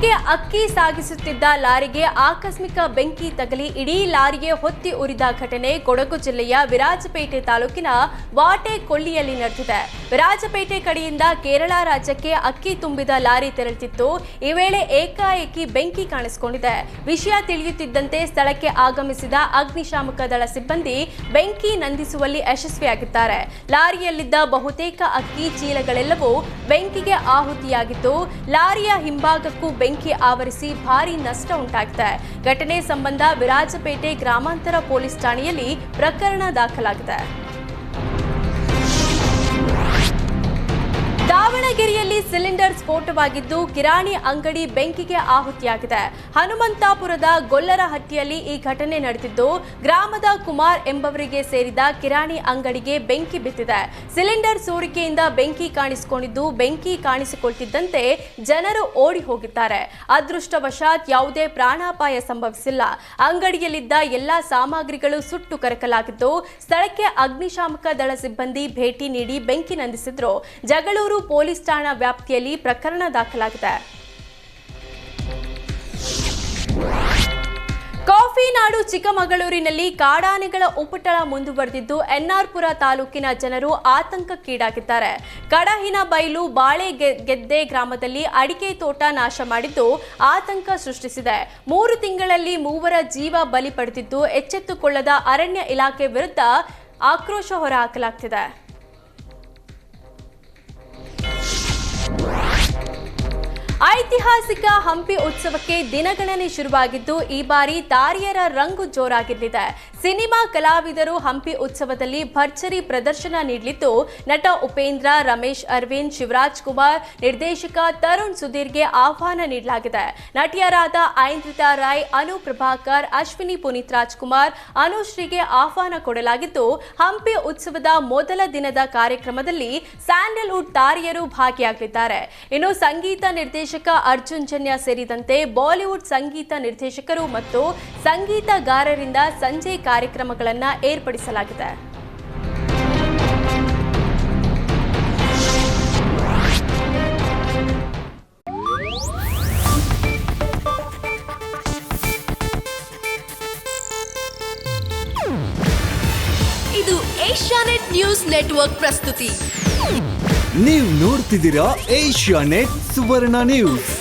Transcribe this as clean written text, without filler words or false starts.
ಬೆಂಗಳೂರಿಗೆ ಅಕ್ಕಿ ಸಾಗಿಸುತ್ತಿದ್ದ ಲಾರಿಗೆ ಆಕಸ್ಮಿಕ ಬೆಂಕಿ ತಗಲಿ ಇಡೀ ಲಾರಿಗೆ ಹೊತ್ತಿ ಉರಿದ ಘಟನೆ ಕೊಡಗು ಜಿಲ್ಲೆಯ ವಿರಾಜಪೇಟೆ ತಾಲೂಕಿನ ವಾಟೆಕೊಳ್ಳಿಯಲ್ಲಿ ನಡೆದಿದೆ. ವಿರಾಜಪೇಟೆ ಕಡೆಯಿಂದ ಕೇರಳ ರಾಜ್ಯಕ್ಕೆ ಅಕ್ಕಿ ತುಂಬಿದ ಲಾರಿ ತೆರಳುತ್ತಿತ್ತು. ಈ ವೇಳೆ ಏಕಾಏಕಿ ಬೆಂಕಿ ಕಾಣಿಸಿಕೊಂಡಿದೆ. ವಿಷಯ ತಿಳಿಯುತ್ತಿದ್ದಂತೆ ಸ್ಥಳಕ್ಕೆ ಆಗಮಿಸಿದ ಅಗ್ನಿಶಾಮಕ ದಳ ಸಿಬ್ಬಂದಿ ಬೆಂಕಿ ನಂದಿಸುವಲ್ಲಿ ಯಶಸ್ವಿಯಾಗಿದ್ದಾರೆ. ಲಾರಿಯಲ್ಲಿದ್ದ ಬಹುತೇಕ ಅಕ್ಕಿ ಚೀಲಗಳೆಲ್ಲವೂ ಬೆಂಕಿಗೆ ಆಹುತಿಯಾಗಿದ್ದು, ಲಾರಿಯ ಹಿಂಭಾಗಕ್ಕೂ ಬೆಂಕಿ ಆವರಿಸಿ ಭಾರೀ ನಷ್ಟ ಉಂಟಾಗಿದೆ. ಘಟನೆ ಸಂಬಂಧ ವಿರಾಜಪೇಟೆ ಗ್ರಾಮಾಂತರ ಪೊಲೀಸ್ ಠಾಣೆಯಲ್ಲಿ ಪ್ರಕರಣ ದಾಖಲಾಗಿದೆ. ದಾವಣಗೆರೆಯಲ್ಲಿ ಸಿಲಿಂಡರ್ ಸ್ಫೋಟವಾಗಿದ್ದು ಕಿರಾಣಿ ಅಂಗಡಿ ಬೆಂಕಿಗೆ ಆಹುತಿಯಾಗಿದೆ. ಹನುಮಂತಾಪುರದ ಗೊಲ್ಲರಹಟ್ಟಿಯಲ್ಲಿ ಈ ಘಟನೆ ನಡೆದಿದ್ದು, ಗ್ರಾಮದ ಕುಮಾರ್ ಎಂಬವರಿಗೆ ಸೇರಿದ ಕಿರಾಣಿ ಅಂಗಡಿಗೆ ಬೆಂಕಿ ಬಿದ್ದಿದೆ. ಸಿಲಿಂಡರ್ ಸೋರಿಕೆಯಿಂದ ಬೆಂಕಿ ಕಾಣಿಸಿಕೊಂಡಿದ್ದು, ಬೆಂಕಿ ಕಾಣಿಸಿಕೊಳ್ತಿದ್ದಂತೆ ಜನರು ಓಡಿ ಹೋಗಿದ್ದಾರೆ. ಅದೃಷ್ಟವಶಾತ್ ಯಾವುದೇ ಪ್ರಾಣಾಪಾಯ ಸಂಭವಿಸಿಲ್ಲ. ಅಂಗಡಿಯಲ್ಲಿದ್ದ ಎಲ್ಲಾ ಸಾಮಗ್ರಿಗಳು ಸುಟ್ಟು ಕರಕಲಾಗಿದ್ದು, ಸ್ಥಳಕ್ಕೆ ಅಗ್ನಿಶಾಮಕ ದಳ ಸಿಬ್ಬಂದಿ ಭೇಟಿ ನೀಡಿ ಬೆಂಕಿ ನಂದಿಸಿದ್ರು. ಜಗಳೂರು ಪೊಲೀಸ್ ಠಾಣಾ ವ್ಯಾಪ್ತಿಯಲ್ಲಿ ಪ್ರಕರಣ ದಾಖಲಾಗಿದೆ. ಕಾಫಿ ನಾಡು ಚಿಕ್ಕಮಗಳೂರಿನಲ್ಲಿ ಕಾಡಾನೆಗಳ ಉಪಟಳ ಮುಂದುವರೆದಿದ್ದು, ಎನ್ಆರ್ಪುರ ತಾಲೂಕಿನ ಜನರು ಆತಂಕಕ್ಕೀಡಾಗಿದ್ದಾರೆ. ಕಡಹಿನ ಬೈಲು ಬಾಳೆಗೆದ್ದೆ ಗ್ರಾಮದಲ್ಲಿ ಅಡಿಕೆ ತೋಟ ನಾಶ ಮಾಡಿದ್ದು ಆತಂಕ ಸೃಷ್ಟಿಸಿದೆ. 3 ತಿಂಗಳಲ್ಲಿ 3 ಜೀವ ಬಲಿ ಪಡೆದಿದ್ದು, ಎಚ್ಚೆತ್ತುಕೊಳ್ಳದ ಅರಣ್ಯ ಇಲಾಖೆ ವಿರುದ್ಧ ಆಕ್ರೋಶ ಹೊರಹಾಕಲಾಗ್ತಿದೆ. ಐತಿಹಾಸಿಕ ಹಂಪಿ ಉತ್ಸವಕ್ಕೆ ದಿನಗಣನೆ ಶುರುವಾಗಿದ್ದು, ಈ ಬಾರಿ ತಾರಿಯರ ರಂಗು ಜೋರಾಗಿರಲಿದೆ. ಸಿನಿಮಾ ಕಲಾವಿದರು ಹಂಪಿ ಉತ್ಸವದಲ್ಲಿ ಭರ್ಜರಿ ಪ್ರದರ್ಶನ ನೀಡಲಿದ್ದು, ನಟ ಉಪೇಂದ್ರ, ರಮೇಶ್ ಅರವಿಂದ್, ಶಿವರಾಜ್ ಕುಮಾರ್, ನಿರ್ದೇಶಕ ತರುಣ್ ಸುಧೀರ್ಗೆ ಆಹ್ವಾನ ನೀಡಲಾಗಿದೆ. ನಟಿಯರಾದ ಐಂದ್ರಿತಾ ರಾಯ್, ಅನು ಪ್ರಭಾಕರ್, ಅಶ್ವಿನಿ ಪುನೀತ್ ರಾಜ್ಕುಮಾರ್, ಅನುಶ್ರೀಗೆ ಆಹ್ವಾನ ಕೊಡಲಾಗಿದ್ದು, ಹಂಪಿ ಉತ್ಸವದ ಮೊದಲ ದಿನದ ಕಾರ್ಯಕ್ರಮದಲ್ಲಿ ಸ್ಯಾಂಡಲ್ವುಡ್ ತಾರಿಯರು ಭಾಗಿಯಾಗಲಿದ್ದಾರೆ. ಇನ್ನು ಸಂಗೀತ ನಿರ್ದೇಶಕ ಅರ್ಜುನ್ ಜನ್ಯ ಸೇರಿದಂತೆ ಬಾಲಿವುಡ್ ಸಂಗೀತ ನಿರ್ದೇಶಕರು ಮತ್ತು ಸಂಗೀತಗಾರರಿಂದ ಸಂಜೆ ಕಾರ್ಯಕ್ರಮಗಳನ್ನು ಏರ್ಪಡಿಸಲಾಗಿದೆ. ಇದು ಏಷ್ಯಾನೆಟ್ ನ್ಯೂಸ್ ನೆಟ್ವರ್ಕ್ ಪ್ರಸ್ತುತಿ. ನೀವು ನೋಡ್ತಿದ್ದೀರಾ ಏಷ್ಯಾನೆಟ್ ಸುವರ್ಣ ನ್ಯೂಸ್.